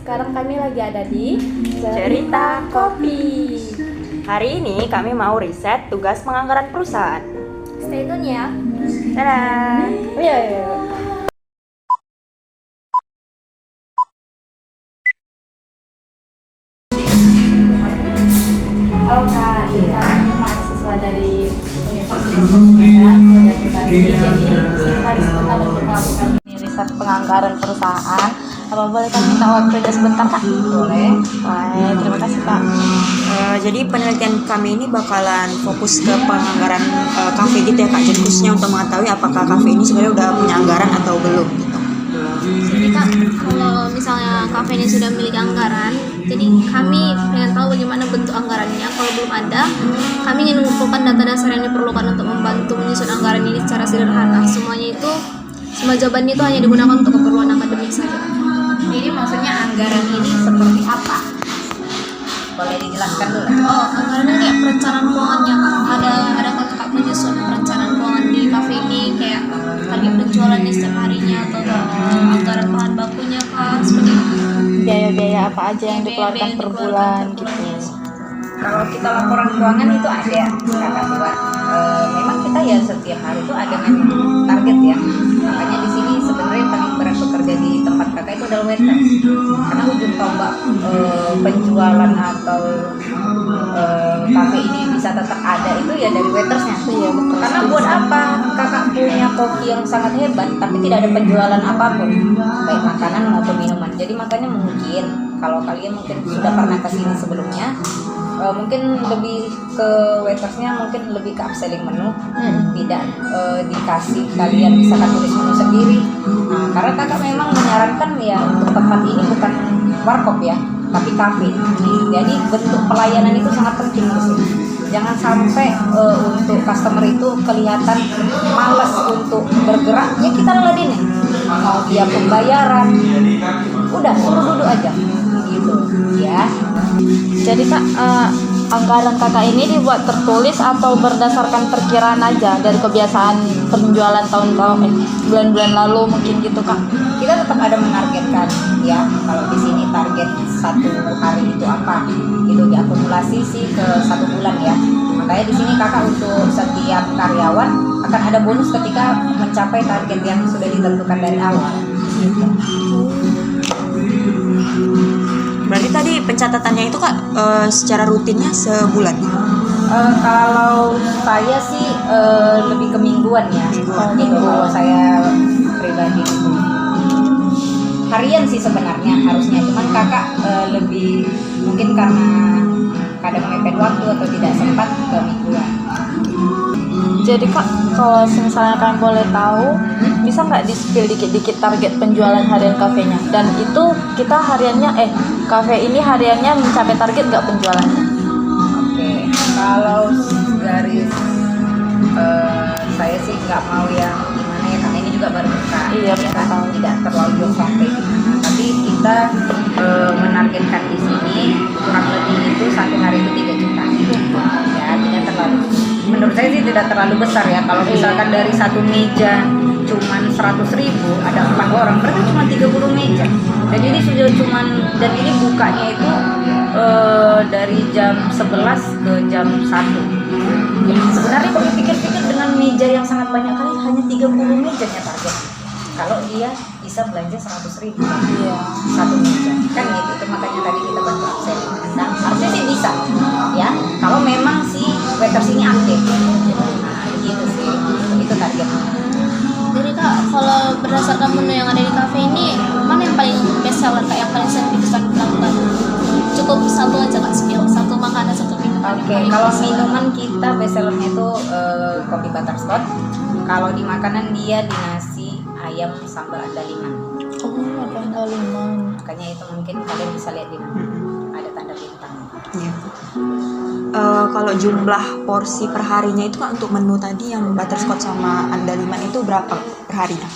Sekarang kami lagi ada di Cerita Kopi. Hari ini kami mau riset tugas penganggaran perusahaan. Stay tune ya. Dadah. Iya. Halo Kak, kita mahasiswa dari Universitas Jadi hari sebentar untuk melakukan riset penganggaran perusahaan. Apa boleh kami minta waktunya sebentar Kak? Boleh. Baik, terima kasih Kak. Jadi penelitian kami ini bakalan fokus ke penganggaran kafe gitu ya Kak. Jadi khususnya untuk mengetahui apakah kafe ini sebenarnya udah punya anggaran atau belum gitu. Jadi Kak, kalau misalnya kafe ini sudah memiliki anggaran, jadi kami pengen tahu bagaimana bentuk anggarannya. Kalau belum ada, kami ingin mengumpulkan data dasar yang diperlukan untuk membantu menyusun anggaran ini secara sederhana. Semua jawabannya itu hanya digunakan untuk keperluan akademik saja. Jadi maksudnya anggaran ini seperti apa? Boleh dijelaskan dulu? Oh, anggaran ini kayak perencanaan keuangannya Kak. Ada kakak menyusun perencanaan keuangan di kafe ini, kayak target penjualannya setiap harinya atau anggaran bahan bakunya Kak, seperti itu. Biaya-biaya apa aja yang dikeluarkan Biaya-biaya per yang bulan dikeluarkan per gitu. bulannya. Kalau kita laporan keuangan itu ada ya, kakak buat. Memang kita ya setiap hari itu ada memang target ya. Makanya di sini sebenarnya yang paling berat bekerja di tempat kakak itu adalah waiter. Karena ujung tombak penjualan atau kafe ini bisa tetap ada itu ya dari waitersnya. Iya betul. Karena buat apa kakak punya kopi yang sangat hebat tapi tidak ada penjualan apapun, baik makanan maupun minuman. Jadi makanya mungkin kalau kalian mungkin sudah pernah kesini sebelumnya, mungkin lebih ke waitersnya, mungkin lebih ke upselling menu, tidak dikasih kalian misalkan tulis menu sendiri. Nah, karena kakak memang menyarankan ya untuk tempat ini bukan warkop ya, tapi kafe. Jadi bentuk pelayanan itu sangat penting di sini. Jangan sampai untuk customer itu kelihatan malas untuk bergerak, ya kita ladenin. Mau dia pembayaran, udah suruh duduk aja, gitu ya. Jadi Kak, anggaran kakak ini dibuat tertulis atau berdasarkan perkiraan aja dari kebiasaan penjualan bulan-bulan lalu mungkin gitu Kak? Kita tetap ada menargetkan ya, kalau di sini target satu hari itu apa, itu diakumulasi sih ke satu bulan ya. Makanya di sini kakak untuk setiap karyawan akan ada bonus ketika mencapai target yang sudah ditentukan dari awal. Gitu. Berarti tadi pencatatannya itu Kak secara rutinnya sebulan? Kalau saya sih lebih ke mingguan ya. Gitu kalau saya pribadi itu. Harian sih sebenarnya harusnya, cuman kakak lebih mungkin karena kadang mepet waktu atau tidak sempat ke mingguan. Jadi Kak, kalau misalnya kalian boleh tahu, bisa nggak di-spill dikit-dikit target penjualan harian kafenya? Dan itu kita kafe ini hariannya mencapai target nggak penjualannya? Oke, kalau garis saya sih nggak mau yang gimana ya, karena ini juga baru buka. Iya, ya kan? tahu. Tidak terlalu jauh sampai gimana. Tapi kita menargetkan di sini kurang lebih itu satu hari itu 3 juta. Ya, tidak terlalu. Menurut saya sih tidak terlalu besar ya. Kalau misalkan dari satu meja cuman 100.000, ada 4 orang, berarti cuma 30 meja. Dan ini sudah dan ini bukanya itu dari jam 11 ke jam 1. Sebenarnya kalau dipikir-pikir dengan meja yang sangat banyak kali, hanya 30 mejanya target. Kalau dia bisa belanja 100.000 satu meja, kan gitu. Itu makanya tadi kita bantu upselling. Nah, harusnya sih bisa ya, kalau memang si waiters ini aktif. Nah, gitu sih, itu targetnya. Jadi Kak, kalau berdasarkan menu yang ada di kafe ini, mana yang paling best seller Kak, yang paling sering dipesan pelanggan? Cukup satu aja Kak, satu makanan, satu minuman. Oke, kalau minuman kita best sellernya itu kopi butterscotch. Kalau di makanan dia di nasi ayam sambal andaliman. Oh, ada andaliman. Makanya itu mungkin kalian bisa lihat di mana ada tanda bintang. Iya. Kalau jumlah porsi perharinya itu Kak untuk menu tadi yang butterscotch sama andaliman itu berapa per harinya?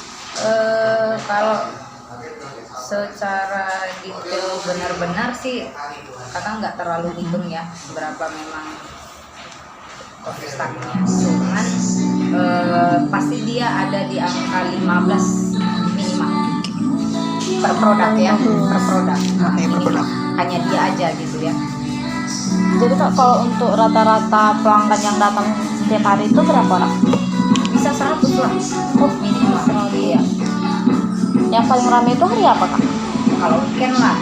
Kalau secara detail benar-benar sih kakak nggak terlalu hitung ya berapa memang coffee stacknya, cuman pasti dia ada di angka 15 minimal. per produk ya, per produk. Oke, per produk. Hanya dia aja gitu ya. Jadi Kak, kalau untuk rata-rata pelanggan yang datang setiap hari itu berapa orang? Bisa 100 lah. Oh, Minimal. Iya. yang paling ramai itu hari apa Kak? Kalau weekend lah,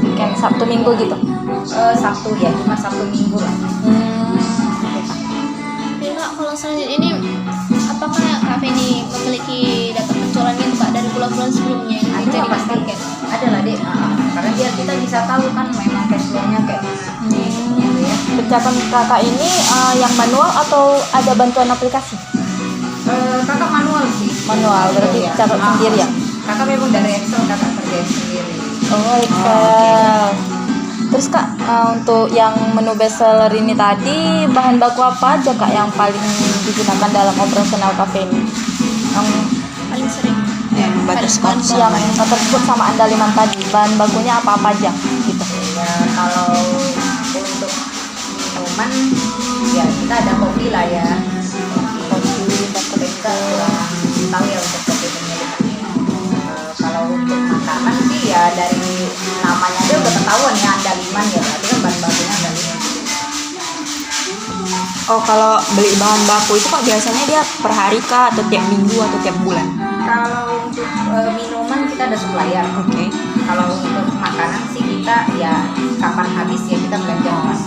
Weekend Sabtu Minggu gitu. Sabtu ya, cuma Sabtu Minggu lah. Jadi Kak, kalau selanjutnya ini apakah kafe ini memiliki data penjualan gitu Kak dari bulan-bulan sebelumnya ini Ada dijadikan pasti, target? ada lah dek. Karena biar kita bisa tahu kan memang cash flow-nya kayak gitu ya. Pencatatan Kakak ini yang manual atau ada bantuan aplikasi? Kakak manual sih. Manual, berarti Iya. catat sendiri ya? Kakak memang dari Excel kakak kerjain sendiri. Oh, Excel. Terus Kak, untuk yang menu bestseller ini tadi, bahan baku apa aja Kak yang paling digunakan dalam operasional cafe ini? Yang Paling sering Yang butterscotch yang tersebut sama andaliman tadi, bahan bakunya apa-apa aja gitu. Ya kalau untuk minuman ya kita ada kopi lah ya. Kopi kita kurang tahu ya untuk kopi pemilihannya. Kalau untuk makanan sih ya dari namanya aja udah ketahuan ya andaliman ya, berarti kan bahan bakunya andaliman. Oh, kalau beli bahan baku itu Kak biasanya dia per hari kah atau tiap minggu atau tiap bulan? Kalau untuk minuman kita ada supplier. Oke. Kalau untuk makanan sih kita ya kapan habis ya kita belanja mas.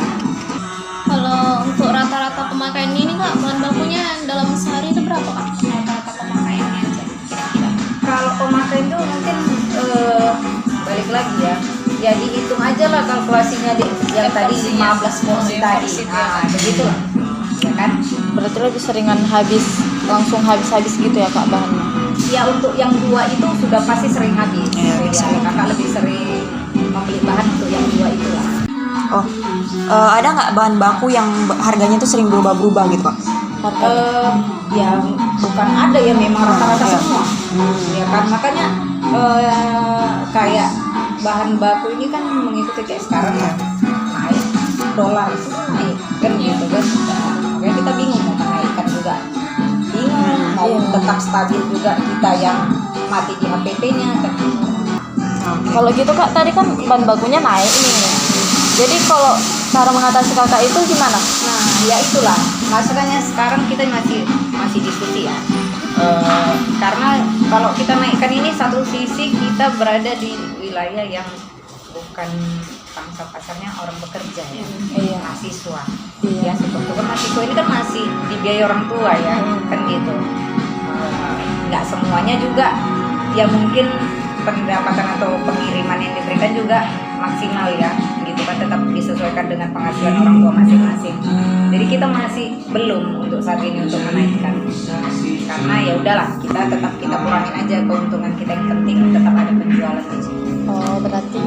Kalau untuk rata-rata pemakaian ini Kak, bahan bakunya dalam sehari itu berapa Kak? Rata-rata pemakaiannya aja kira-kira. Kalau pemakaian itu mungkin balik lagi ya. Ya dihitung aja lah kalkulasinya di yang tadi 15 porsi tadi. Nah, begitu lah. Ya kan? Berarti lebih seringan langsung habis gitu ya Kak bahannya? Ya untuk yang dua itu sudah pasti sering habis. Iya, Ya, sering. kakak lebih sering membeli bahan untuk yang dua itu lah. Oh, ada nggak bahan baku yang harganya tuh sering berubah-berubah gitu Kak? Ya bukan ada ya, memang rata-rata Iya. semua. Ya kan makanya kayak bahan baku ini kan mengikuti kayak sekarang ya naik dolar itu naik kan gitu kan. Makanya kita bingung mau menaikkan juga, bingung mau tetap stabil juga kita yang mati di HPP-nya kan. Kalau gitu Kak, tadi kan bahan bakunya naik nih. Jadi kalau cara mengatasi Kakak itu gimana? Nah, ya itulah. Masalahnya sekarang kita masih diskusi ya. Karena kalau kita naikkan ini, satu sisi kita berada di wilayah yang bukan pangsa pasarnya orang bekerja ya, Iya. mahasiswa. Iya. Ya, seperti kan mahasiswa ini kan masih dibiayai orang tua ya, kan gitu. Nggak semuanya juga ya mungkin pendapatan atau pengiriman yang diberikan juga maksimal ya, gitu kan, tetap disesuaikan dengan penghasilan orang tua masing-masing. Jadi kita masih belum untuk saat ini untuk menaikkan, karena ya udahlah kita kurangin aja keuntungan kita, yang penting tetap ada penjualan di sini. Oh, berarti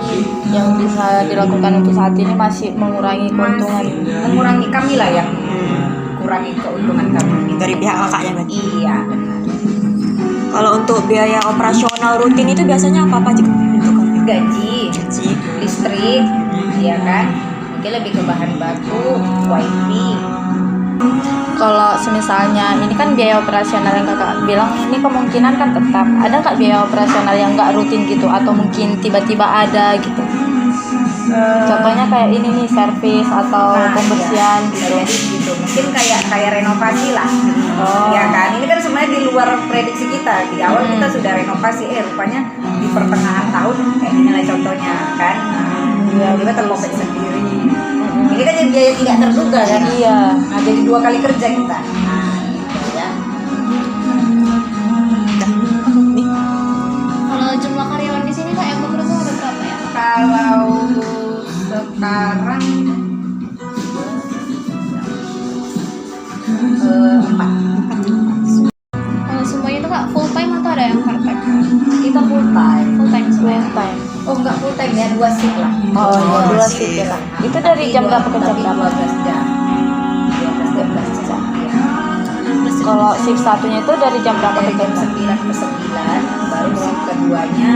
yang bisa dilakukan untuk saat ini masih mengurangi keuntungan. Masih mengurangi, kami lah yang kurangi keuntungan kami. Dari pihak kakaknya berarti. Iya benar. Kalau untuk biaya operasional rutin itu biasanya apa aja Kak? Untuk kafe? Gaji, Gaji. listrik, ya kan, mungkin lebih ke bahan baku, wifi. Kalau semisalnya ini kan biaya operasional yang Kakak bilang, ini kemungkinan kan tetap ada nggak biaya operasional yang nggak rutin gitu, atau mungkin tiba-tiba ada gitu? Contohnya kayak ini nih, servis atau pembersihan Bisa gitu. jadi gitu, mungkin kayak renovasi lah. Ya kan, ini kan sebenarnya di luar prediksi kita. Di awal kita sudah renovasi, rupanya di pertengahan tahun kayak inilah contohnya kan. Ya kita terlopet sendiri. Ini kan jadi biaya tidak terduga kan. Iya. Nah, jadi 2 kali kerja kita. Nah, gitu ya. Kalau jumlah karyawan di sini Kak yang bekerja ada berapa ya? Kalau sekarang 4. Kalau semuanya itu Kak full time atau ada yang part time? Kita full time. Full time semua. Full time. Oh enggak full time ya, 2 shift lah. Oh, Oh, dua sih. shift ya Kak. Itu dari jam berapa ke jam Tapi berapa? 12 jam. 12 jam. Iya. Kalau shift satunya itu dari jam berapa ke Dari jam jam berapa? 9 ke 9, baru shift keduanya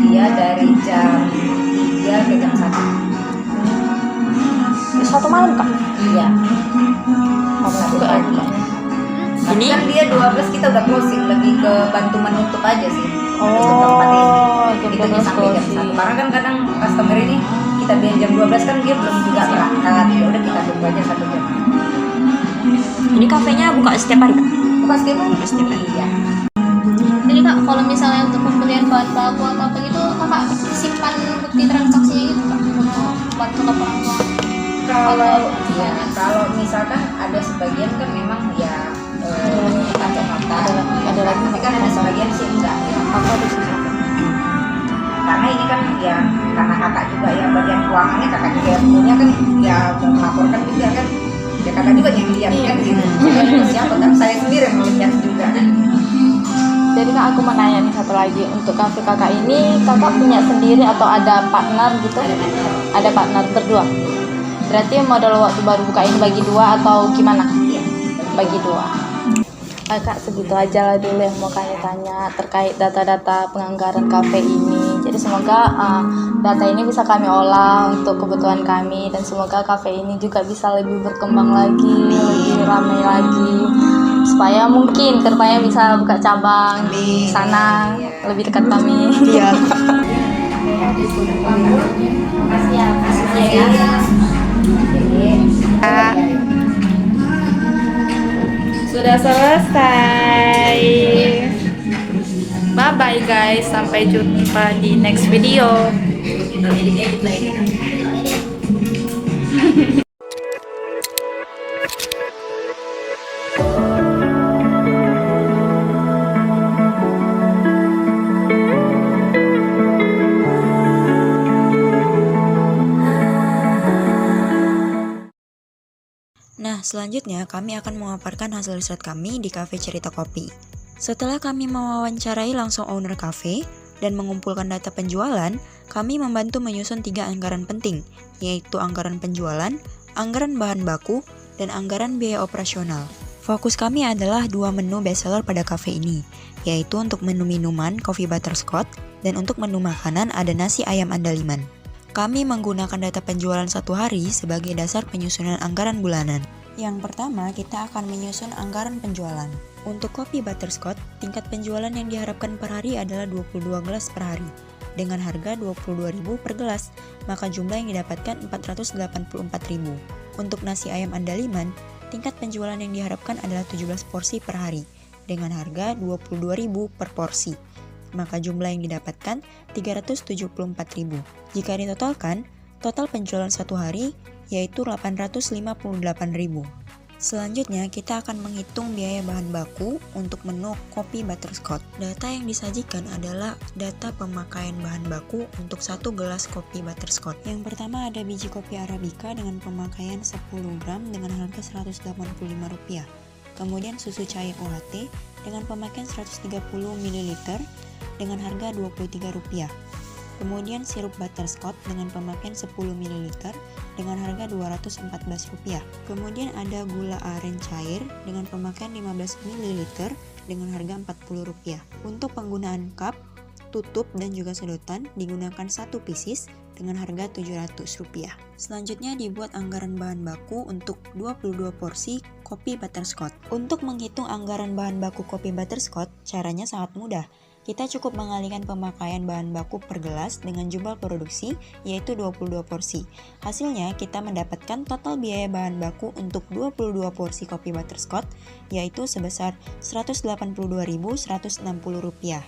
dia dari jam 3 ke jam 1. Satu malam Kak? Iya. Lama Satu juga ya pagi. Kak. Tapi Ini- kan dia 12 kita udah closing, lebih ke bantu menutup aja sih. untuk tempat ini. jam Itu 12 sampai jam 1. closing. Karena kan kadang customer ini kita biar jam 12 kan dia belum juga berangkat. Ya udah kita tunggu aja 1 jam. Ini kafenya buka setiap hari Kak? Buka setiap hari. Setiap hari. Iya. Jadi kak, kalau misalnya untuk pembelian bahan baku atau apa gitu, kakak simpan bukti transaksinya gitu kak, untuk bantu ke orang tua. Kalau misalkan ada sebagian kan memang ya kacamata, ada lagi tapi kan ada sebagian sih enggak ya. Aku ada sih. Karena ini kan ya karena kakak juga yang bagian keuangannya, kakak juga yang punya kan ya mau melaporkan juga kan ya kakak juga yang lihat kan gitu. Jadi siapa kan saya sendiri yang melihat juga kan. Jadi kak, aku mau nanya nih satu lagi, untuk kafe kakak ini kakak punya sendiri atau ada partner gitu? Ada partner berdua. Berarti modal waktu baru buka ini bagi 2 atau gimana? Iya. Bagi 2. Kak, segitu aja lah dulu yang mau kami tanya terkait data-data penganggaran kafe ini. Jadi semoga data ini bisa kami olah untuk kebutuhan kami, dan semoga kafe ini juga bisa lebih berkembang lagi, lebih ramai lagi, supaya mungkin kedepannya bisa buka cabang di sana lebih dekat kami. Iya. Makasih ya. Makasih ya. Sudah selesai. Bye bye guys, sampai jumpa di next video. Nah, selanjutnya kami akan memaparkan hasil riset kami di Cafe Cerita Kopi. Setelah kami mewawancarai langsung owner cafe dan mengumpulkan data penjualan, kami membantu menyusun 3 anggaran penting, yaitu anggaran penjualan, anggaran bahan baku, dan anggaran biaya operasional. Fokus kami adalah 2 menu bestseller pada cafe ini, yaitu untuk menu minuman Coffee Butterscotch dan untuk menu makanan ada nasi ayam andaliman. Kami menggunakan data penjualan 1 hari sebagai dasar penyusunan anggaran bulanan. Yang pertama, kita akan menyusun anggaran penjualan. Untuk kopi butterscotch, tingkat penjualan yang diharapkan per hari adalah 22 gelas per hari. Dengan harga 22.000 per gelas, maka jumlah yang didapatkan 484.000. Untuk nasi ayam andaliman, tingkat penjualan yang diharapkan adalah 17 porsi per hari. Dengan harga 22.000 per porsi, maka jumlah yang didapatkan 374.000. Jika ditotalkan, total penjualan 1 hari yaitu 858.000. Selanjutnya, kita akan menghitung biaya bahan baku untuk menu kopi butterscotch. Data yang disajikan adalah data pemakaian bahan baku untuk 1 gelas kopi butterscotch. Yang pertama ada biji kopi arabica dengan pemakaian 10 gram dengan harga Rp185. Kemudian susu cair UHT dengan pemakaian 130 ml dengan harga Rp23. Kemudian sirup butterscotch dengan pemakaian 10 ml dengan harga Rp214. Kemudian ada gula aren cair dengan pemakaian 15 ml dengan harga Rp40. Untuk penggunaan cup, tutup dan juga sedotan digunakan 1 pieces dengan harga Rp700. Selanjutnya dibuat anggaran bahan baku untuk 22 porsi kopi butterscotch. Untuk menghitung anggaran bahan baku kopi butterscotch, caranya sangat mudah. Kita cukup mengalihkan pemakaian bahan baku per gelas dengan jumlah produksi, yaitu 22 porsi. Hasilnya, kita mendapatkan total biaya bahan baku untuk 22 porsi kopi butterscotch, yaitu sebesar Rp182.160.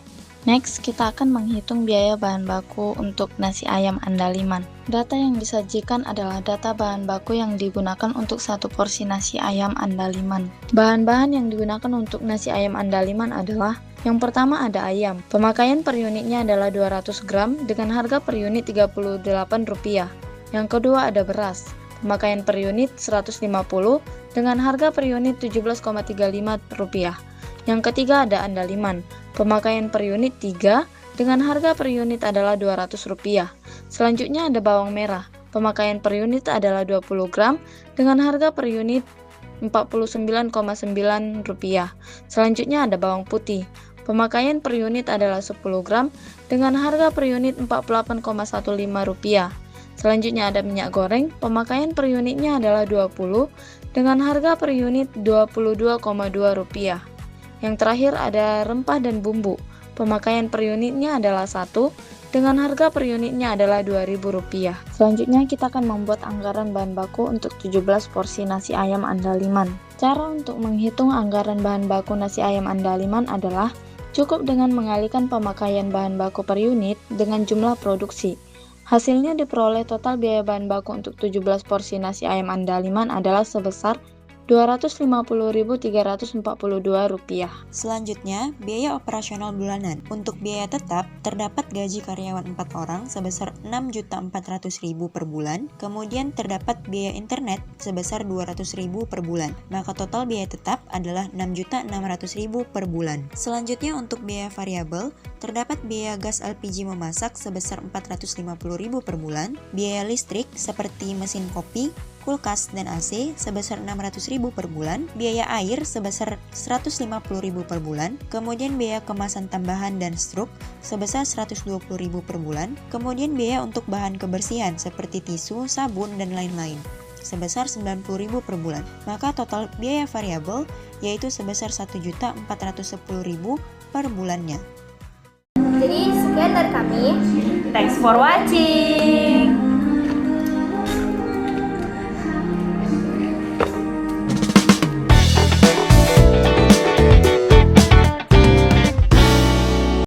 Next, kita akan menghitung biaya bahan baku untuk nasi ayam andaliman. Data yang disajikan adalah data bahan baku yang digunakan untuk 1 porsi nasi ayam andaliman. Bahan-bahan yang digunakan untuk nasi ayam andaliman adalah: yang pertama ada ayam. Pemakaian per unitnya adalah 200 gram dengan harga per unit Rp38. Yang kedua ada beras. Pemakaian per unit 150 dengan harga per unit Rp17,35. Yang ketiga ada andaliman. Pemakaian per unit 3 dengan harga per unit adalah Rp200. Selanjutnya ada bawang merah. Pemakaian per unit adalah 20 gram dengan harga per unit Rp49,9. Selanjutnya ada bawang putih. Pemakaian per unit adalah 10 gram dengan harga per unit Rp45,15. Selanjutnya ada minyak goreng. Pemakaian per unitnya adalah 20 dengan harga per unit Rp22,2. Yang terakhir ada rempah dan bumbu. Pemakaian per unitnya adalah 1, dengan harga per unitnya adalah Rp2.000. Selanjutnya kita akan membuat anggaran bahan baku untuk 17 porsi nasi ayam andaliman. Cara untuk menghitung anggaran bahan baku nasi ayam andaliman adalah cukup dengan mengalihkan pemakaian bahan baku per unit dengan jumlah produksi. Hasilnya diperoleh total biaya bahan baku untuk 17 porsi nasi ayam andaliman adalah sebesar Rp250.342. Selanjutnya, biaya operasional bulanan. Untuk biaya tetap, terdapat gaji karyawan 4 orang sebesar Rp6.400.000 per bulan, kemudian terdapat biaya internet sebesar Rp200.000 per bulan, maka total biaya tetap adalah Rp6.600.000 per bulan. Selanjutnya untuk biaya variabel, terdapat biaya gas LPG memasak sebesar Rp450.000 per bulan, biaya listrik seperti mesin kopi, kulkas, dan AC sebesar Rp600.000 per bulan, biaya air sebesar Rp150.000 per bulan, kemudian biaya kemasan tambahan dan struk sebesar Rp120.000 per bulan, kemudian biaya untuk bahan kebersihan seperti tisu, sabun, dan lain-lain sebesar Rp90.000 per bulan. Maka total biaya variabel yaitu sebesar Rp1.410.000 per bulannya. Jadi sekian dari kami. Thanks for watching.